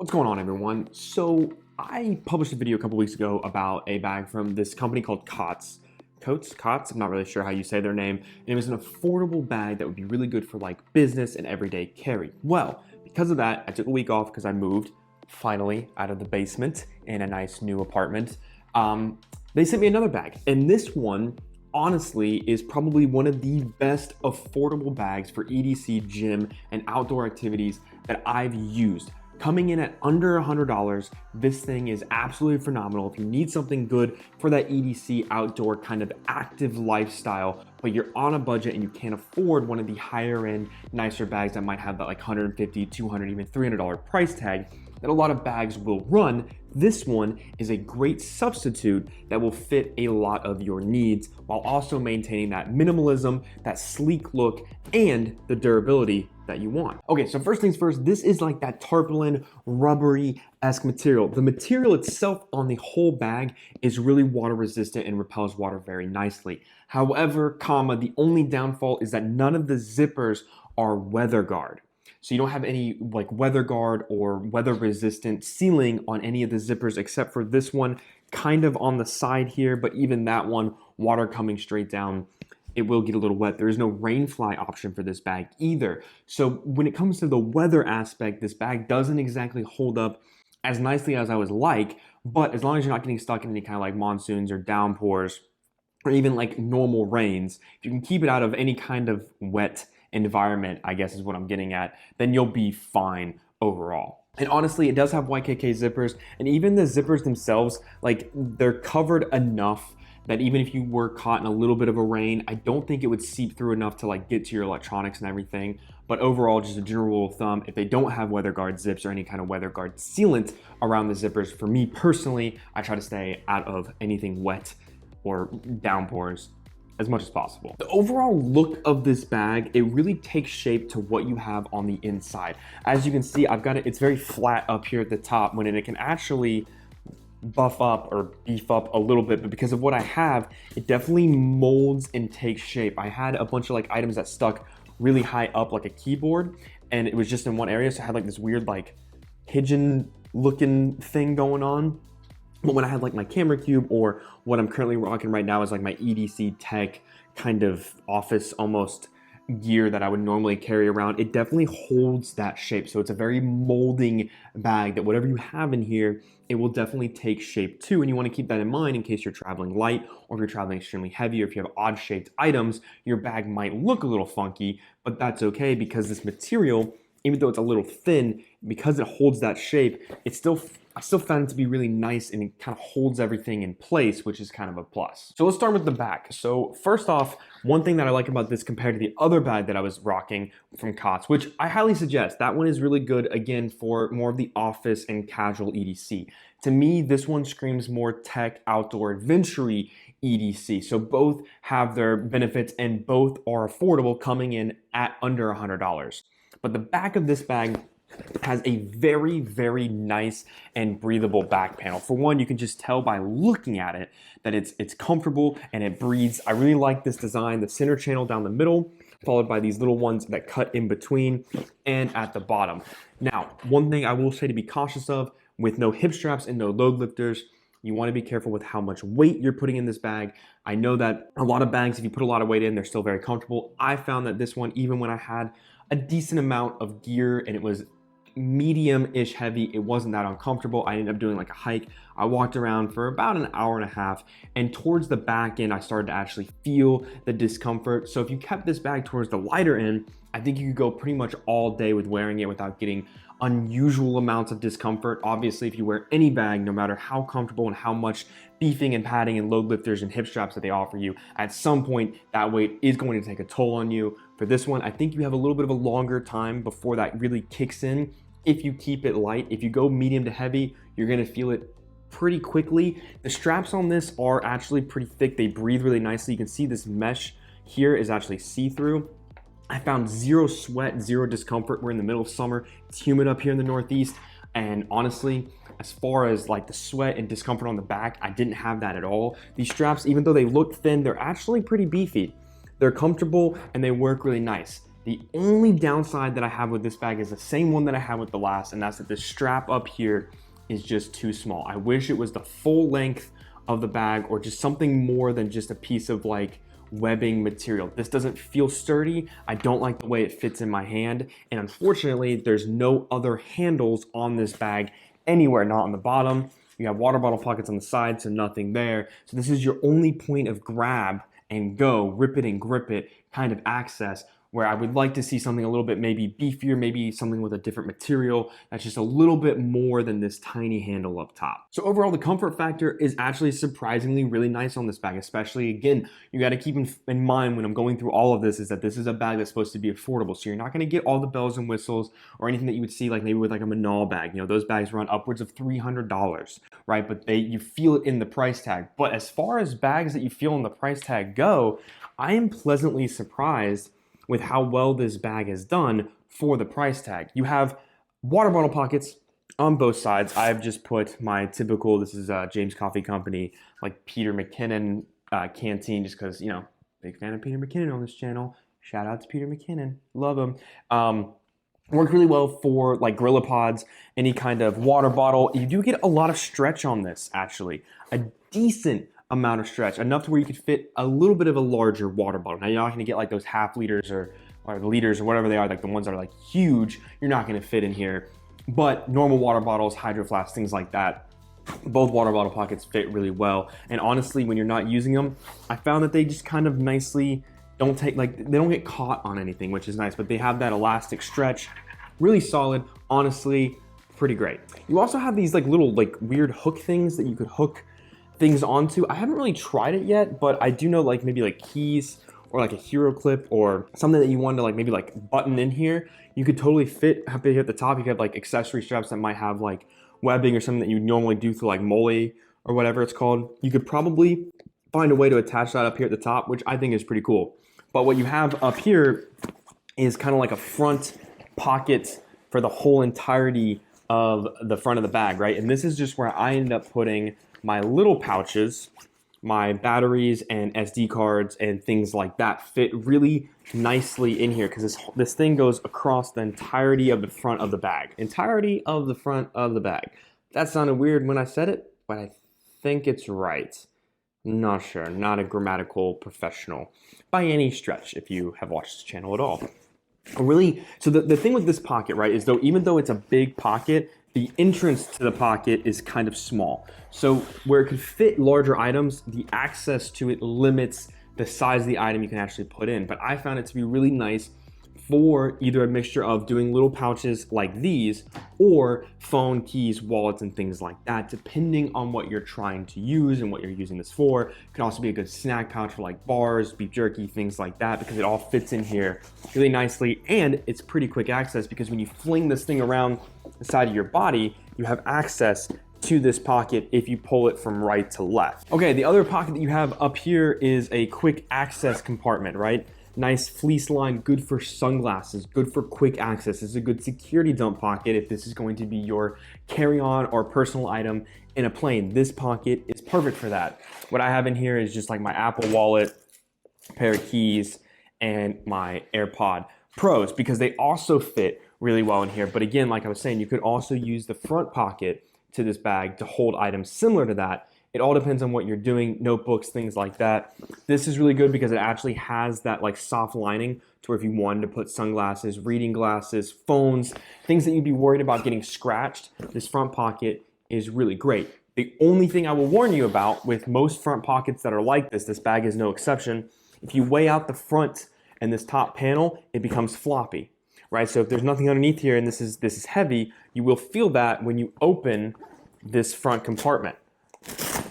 What's going on, everyone? So I published a video a couple weeks ago about a bag from this company called COTS. COTS, I'm not really sure how you say their name. And it was an affordable bag that would be really good for like business and everyday carry. Well, because of that, I took a week off because I moved finally out of the basement in a nice new apartment. They sent me another bag, and this one honestly is probably one of the best affordable bags for EDC, gym, and outdoor activities that I've used. Coming in at under $100, this thing is absolutely phenomenal. If you need something good for that EDC outdoor kind of active lifestyle, but you're on a budget and you can't afford one of the higher end, nicer bags that might have that like $150, $200, even $300 price tag that a lot of bags will run, this one is a great substitute that will fit a lot of your needs while also maintaining that minimalism, that sleek look, and the durability that you want. Okay, so first things first, this is like that tarpaulin, rubbery-esque material. The material itself on the whole bag is really water resistant and repels water very nicely. However, the only downfall is that none of the zippers are weather guard. So you don't have any like weather guard or weather resistant sealing on any of the zippers except for this one kind of on the side here, but even that one, water coming straight down, it will get a little wet. There is no rain fly option for this bag either. So when it comes to the weather aspect, this bag doesn't exactly hold up as nicely as I would like, but as long as you're not getting stuck in any kind of like monsoons or downpours or even like normal rains, if you can keep it out of any kind of wet environment, I guess is what I'm getting at, then you'll be fine overall. And honestly, it does have YKK zippers, and even the zippers themselves, like they're covered enough that even if you were caught in a little bit of a rain, I don't think it would seep through enough to like get to your electronics and everything. But overall, just a general rule of thumb, if they don't have weather guard zips or any kind of weather guard sealant around the zippers, for me personally, I try to stay out of anything wet or downpours as much as possible. The overall look of this bag, it really takes shape to what you have on the inside. As you can see, I've got it, it's very flat up here at the top when it can actually buff up or beef up a little bit, but because of what I have, it definitely molds and takes shape. I had a bunch of like items that stuck really high up like a keyboard, and it was just in one area, so I had like this weird like pigeon looking thing going on. But when I had like my camera cube, or what I'm currently rocking right now is like my EDC Tech kind of office almost gear that I would normally carry around, it definitely holds that shape. So it's a very molding bag that whatever you have in here, it will definitely take shape too. And you want to keep that in mind in case you're traveling light, or if you're traveling extremely heavy, or if you have odd shaped items, your bag might look a little funky, but that's okay because this material, even though it's a little thin, because it holds that shape, I still found it to be really nice, and it kind of holds everything in place, which is kind of a plus. So let's start with the back. So first off, one thing that I like about this compared to the other bag that I was rocking from COTS, which I highly suggest, that one is really good, again, for more of the office and casual EDC. To me, this one screams more tech, outdoor, adventure-y EDC. So both have their benefits and both are affordable, coming in at under $100. But the back of this bag has a very, very nice and breathable back panel. For one, you can just tell by looking at it that it's comfortable and it breathes. I really like this design, the center channel down the middle, followed by these little ones that cut in between and at the bottom. Now, one thing I will say to be cautious of, with no hip straps and no load lifters, you want to be careful with how much weight you're putting in this bag. I know that a lot of bags, if you put a lot of weight in, they're still very comfortable. I found that this one, even when I had a decent amount of gear and it was medium-ish heavy, it wasn't that uncomfortable. I ended up doing like a hike. I walked around for about an hour and a half, and towards the back end, I started to actually feel the discomfort. So if you kept this bag towards the lighter end, I think you could go pretty much all day with wearing it without getting unusual amounts of discomfort. Obviously, if you wear any bag, no matter how comfortable and how much beefing and padding and load lifters and hip straps that they offer you, at some point that weight is going to take a toll on you. For this one, I think you have a little bit of a longer time before that really kicks in. If you keep it light, if you go medium to heavy, you're gonna feel it pretty quickly. The straps on this are actually pretty thick. They breathe really nicely. You can see this mesh here is actually see-through. I found zero sweat, zero discomfort. We're in the middle of summer. It's humid up here in the Northeast. And honestly, as far as like the sweat and discomfort on the back, I didn't have that at all. These straps, even though they look thin, they're actually pretty beefy. They're comfortable and they work really nice. The only downside that I have with this bag is the same one that I had with the last, and that's that the strap up here is just too small. I wish it was the full length of the bag or just something more than just a piece of like webbing material. This doesn't feel sturdy. I don't like the way it fits in my hand. And unfortunately, there's no other handles on this bag anywhere, not on the bottom. You have water bottle pockets on the side, so nothing there. So this is your only point of grab and go, rip it and grip it kind of access, where I would like to see something a little bit maybe beefier, maybe something with a different material that's just a little bit more than this tiny handle up top. So overall, the comfort factor is actually surprisingly really nice on this bag, especially, again, you gotta keep in mind when I'm going through all of this is that this is a bag that's supposed to be affordable. So you're not gonna get all the bells and whistles or anything that you would see like maybe with like a Manal bag. You know, those bags run upwards of $300, right? But you feel it in the price tag. But as far as bags that you feel in the price tag go, I am pleasantly surprised with how well this bag is done for the price tag. You have water bottle pockets on both sides. I've just put my typical, this is James Coffee Company, like Peter McKinnon canteen, just because, you know, big fan of Peter McKinnon on this channel. Shout out to Peter McKinnon, love him. Worked really well for like Gorilla Pods, any kind of water bottle. You do get a lot of stretch on this, actually. A decent amount of stretch, enough to where you could fit a little bit of a larger water bottle. Now you're not gonna get like those half liters or liters or whatever they are, like the ones that are like huge, you're not gonna fit in here. But normal water bottles, hydro flasks, things like that, both water bottle pockets fit really well. And honestly, when you're not using them, I found that they just kind of nicely don't take, like, they don't get caught on anything, which is nice, but they have that elastic stretch, really solid, honestly, pretty great. You also have these like little like weird hook things that you could hook things onto. I haven't really tried it yet, but I do know like maybe like keys or like a hero clip or something that you want to like maybe like button in here, you could totally fit up here at the top. You could have like accessory straps that might have like webbing or something that you normally do through like mole or whatever it's called. You could probably find a way to attach that up here at the top, which I think is pretty cool. But what you have up here is kind of like a front pocket for the whole entirety of the front of the bag, right? And this is just where I end up putting my little pouches, my batteries and SD cards and things like that fit really nicely in here because this thing goes across the entirety of the front of the bag. Entirety of the front of the bag. That sounded weird when I said it, but I think it's right. Not sure, not a grammatical professional by any stretch if you have watched this channel at all. Really, so the thing with this pocket, right, is though even though it's a big pocket, the entrance to the pocket is kind of small. So where it could fit larger items, the access to it limits the size of the item you can actually put in. But I found it to be really nice for either a mixture of doing little pouches like these or phone, keys, wallets, and things like that, depending on what you're trying to use and what you're using this for. It could also be a good snack pouch for like bars, beef jerky, things like that, because it all fits in here really nicely. And it's pretty quick access because when you fling this thing around the side of your body, you have access to this pocket if you pull it from right to left. Okay, the other pocket that you have up here is a quick access compartment, right? Nice fleece line, good for sunglasses, good for quick access. This is a good security dump pocket if this is going to be your carry-on or personal item in a plane. This pocket is perfect for that. What I have in here is just like my Apple Wallet, a pair of keys, and my AirPod Pros because they also fit really well in here. But again, like I was saying, you could also use the front pocket to this bag to hold items similar to that. It all depends on what you're doing, notebooks, things like that. This is really good because it actually has that like soft lining to where if you wanted to put sunglasses, reading glasses, phones, things that you'd be worried about getting scratched, this front pocket is really great. The only thing I will warn you about with most front pockets that are like this bag is no exception. If you weigh out the front and this top panel, it becomes floppy, right? So if there's nothing underneath here and this is heavy, you will feel that when you open this front compartment.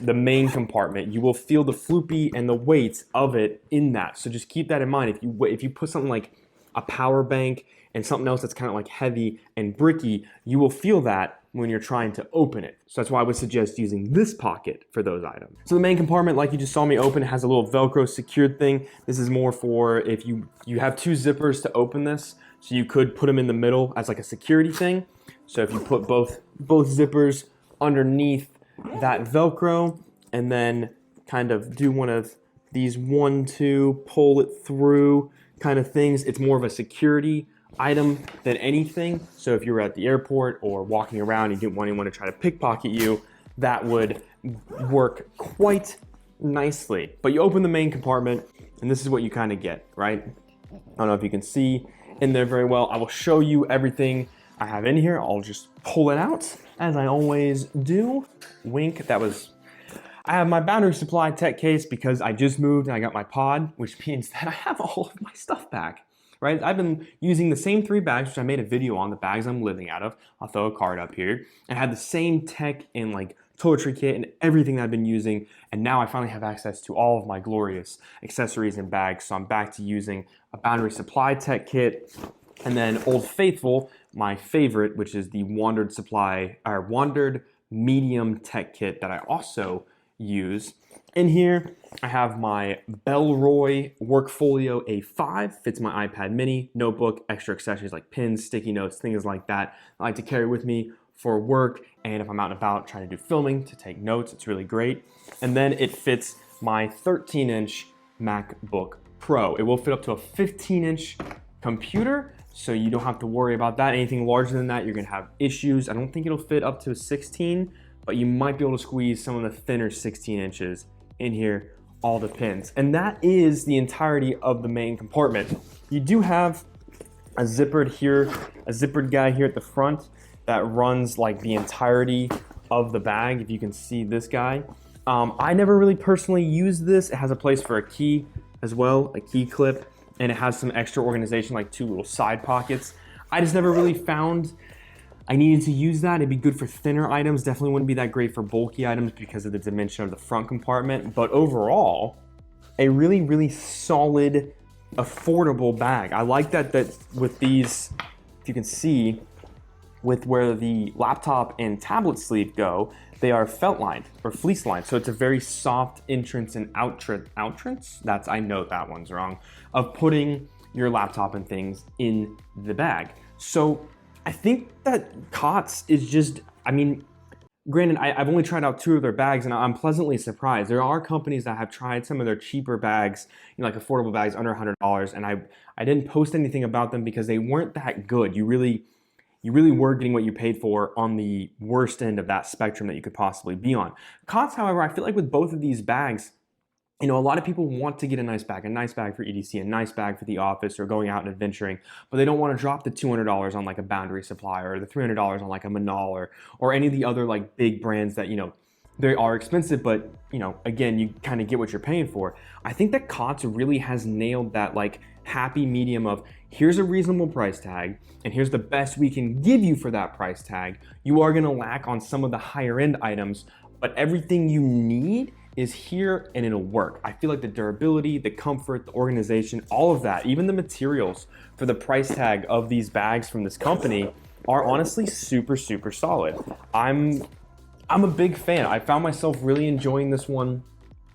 The main compartment, you will feel the floopy and the weight of it in that. So just keep that in mind. If you put something like a power bank and something else that's kind of like heavy and bricky, you will feel that when you're trying to open it. So that's why I would suggest using this pocket for those items. So the main compartment, like you just saw me open, has a little Velcro secured thing. This is more for if you have two zippers to open this, so you could put them in the middle as like a security thing. So if you put both zippers underneath that Velcro and then kind of do one of these 1, 2, pull it through kind of things. It's more of a security item than anything. So if you're at the airport or walking around and you didn't want anyone to try to pickpocket you, that would work quite nicely. But you open the main compartment and this is what you kind of get, right? I don't know if you can see in there very well. I will show you everything I have in here. I'll just pull it out as I always do. Wink, I have my battery supply tech case because I just moved and I got my pod, which means that I have all of my stuff back, right? I've been using the same 3 bags, which I made a video on, the bags I'm living out of. I'll throw a card up here. And I had the same tech and like toiletry kit and everything that I've been using. And now I finally have access to all of my glorious accessories and bags. So I'm back to using a battery supply tech kit. And then Old Faithful, my favorite, which is the Wandrd medium tech kit that I also use. In here, I have my Bellroy Workfolio A5, fits my iPad mini, notebook, extra accessories like pins, sticky notes, things like that. I like to carry with me for work, and if I'm out and about trying to do filming, to take notes, it's really great. And then it fits my 13-inch MacBook Pro. It will fit up to a 15-inch computer, so you don't have to worry about that. Anything larger than that, you're gonna have issues. I don't think it'll fit up to a 16, but you might be able to squeeze some of the thinner 16 inches in here, all the pins. And that is the entirety of the main compartment. You do have a zippered guy here at the front that runs like the entirety of the bag, if you can see this guy. I never really personally used this. It has a place for a key as well, a key clip, and it has some extra organization, like 2 little side pockets. I just never really found I needed to use that. It'd be good for thinner items. Definitely wouldn't be that great for bulky items because of the dimension of the front compartment. But overall, a really, really solid, affordable bag. I like that with these, if you can see, with where the laptop and tablet sleeve go, they are felt lined or fleece lined. So it's a very soft entrance and outrance. I know that one's wrong, of putting your laptop and things in the bag. So I think that COTS is just, I mean, granted, I've only tried out 2 of their bags and I'm pleasantly surprised. There are companies that have tried some of their cheaper bags, like affordable bags under $100, and I didn't post anything about them because they weren't that good. You really were getting what you paid for on the worst end of that spectrum that you could possibly be on. COTS, however, I feel like with both of these bags, a lot of people want to get a nice bag for EDC, a nice bag for the office or going out and adventuring, but they don't want to drop the $200 on like a Boundary Supply or the $300 on like a Manal or any of the other like big brands that, they are expensive, but again, you kind of get what you're paying for. I think that COTS really has nailed that like happy medium of here's a reasonable price tag and here's the best we can give you for that price tag. You are going to lack on some of the higher end items, but everything you need is here and it'll work. I feel like the durability, the comfort, the organization, all of that, even the materials for the price tag of these bags from this company are honestly super, super solid. I'm a big fan. I found myself really enjoying this one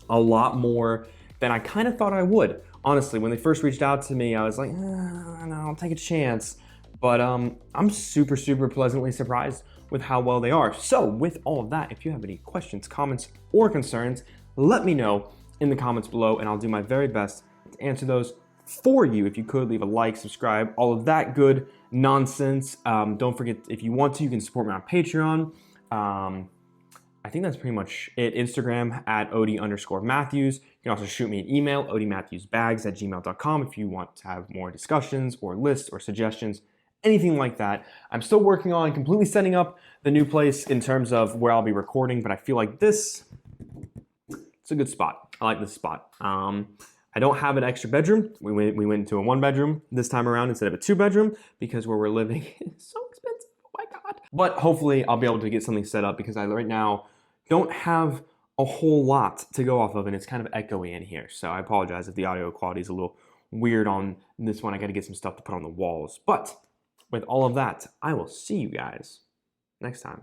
a lot more than I kind of thought I would. Honestly, when they first reached out to me, I was like, no, I'll take a chance. But I'm super, super pleasantly surprised with how well they are. So with all of that, if you have any questions, comments, or concerns, let me know in the comments below and I'll do my very best to answer those for you. If you could, leave a like, subscribe, all of that good nonsense. Don't forget, if you want to, you can support me on Patreon. I think that's pretty much it. Instagram at odie_matthews. You can also shoot me an email, odiematthewsbags@gmail.com, if you want to have more discussions or lists or suggestions, anything like that. I'm still working on completely setting up the new place in terms of where I'll be recording, but I feel like it's a good spot. I like this spot. I don't have an extra bedroom. We went into a 1-bedroom this time around instead of a 2-bedroom because where we're living is so expensive. Oh my God. But hopefully I'll be able to get something set up because I right now don't have a whole lot to go off of and it's kind of echoey in here. So I apologize if the audio quality is a little weird on this one. I got to get some stuff to put on the walls. But with all of that, I will see you guys next time.